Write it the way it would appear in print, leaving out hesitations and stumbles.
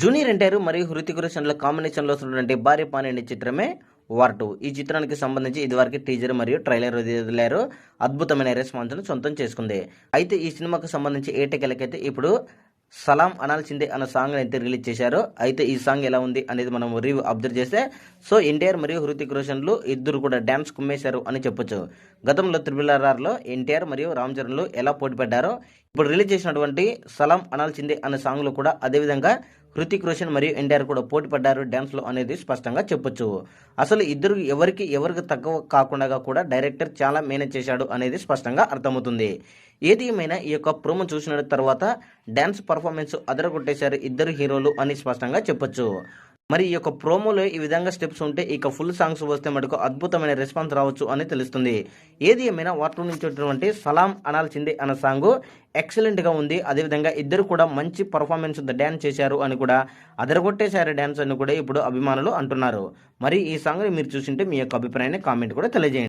Junior NTR మరియు Hrithik రోషన్ల combination లో వస్తున్నటువంటి భారీ పానీని చిత్రమే వార్ 2. ఈ చిత్రానికి సంబంధించి ఇదివరకు టీజర్ మరియు ట్రైలర్ వదిలేరు. అద్భుతమైన రెస్పాన్స్ ను సొంతం చేసుకుంది. అయితే ఈ సినిమాకు సంబంధించి ఏటకెలకైతే ఇప్పుడు సలాం అనాల్సిందే అన్న సాంగ్ అయితే రిలీజ్ చేశారు. అయితే ఈ సాంగ్ ఎలా ఉంది అనేది మనం రివ్యూ అబ్జర్వ్ చేస్తే సో ఎన్టీఆర్ మరియు హృతిక్ రోషన్లు ఇద్దరు కూడా డాన్స్ కుమ్మేశారు అని చెప్పొచ్చు. గతంలో RRR లో ఎన్టీఆర్ మరియు రామ్ చరణ్లు ఎలా పోటీ పడ్డారో ఇప్పుడు రిలీజ్ చేసినటువంటి సలాం అనాల్సిందే అనే సాంగ్ లో కూడా అదేవిధంగా హృతిక్ రోషన్ మరియు ఎన్టీఆర్ కూడా పోటీ పడ్డారు డాన్స్ లో అనేది స్పష్టంగా చెప్పొచ్చు. అసలు ఇద్దరు ఎవరికి తక్కువ కాకుండా కూడా డైరెక్టర్ చాలా మేనేజ్ చేశాడు అనేది స్పష్టంగా అర్థమవుతుంది. ఏది ఏమైనా ఈ యొక్క ప్రోమో చూసిన తర్వాత డాన్స్ పర్ఫార్మెన్స్ అదరగొట్టేశారు ఇద్దరు హీరోలు అని స్పష్టంగా చెప్పొచ్చు. మరి ఈ యొక్క ప్రోమోలో ఈ విధంగా స్టెప్స్ ఉంటే ఇక ఫుల్ సాంగ్స్ వస్తే మటుకు అద్భుతమైన రెస్పాన్స్ రావచ్చు అని తెలుస్తుంది. ఏది ఏమైనా వార్ 2 నుంచి వచ్చినటువంటి సలాం అనాల్సిందే అన్న సాంగ్ ఎక్సలెంట్ గా ఉంది. అదేవిధంగా ఇద్దరు కూడా మంచి పర్ఫార్మెన్స్ డ్యాన్స్ చేశారు అని కూడా అదరగొట్టేశారు డ్యాన్స్ అని కూడా ఇప్పుడు అభిమానులు అంటున్నారు. మరి ఈ సాంగ్ ని మీరు చూసింటే మీ యొక్క అభిప్రాయాన్ని కామెంట్ కూడా తెలియజేయండి.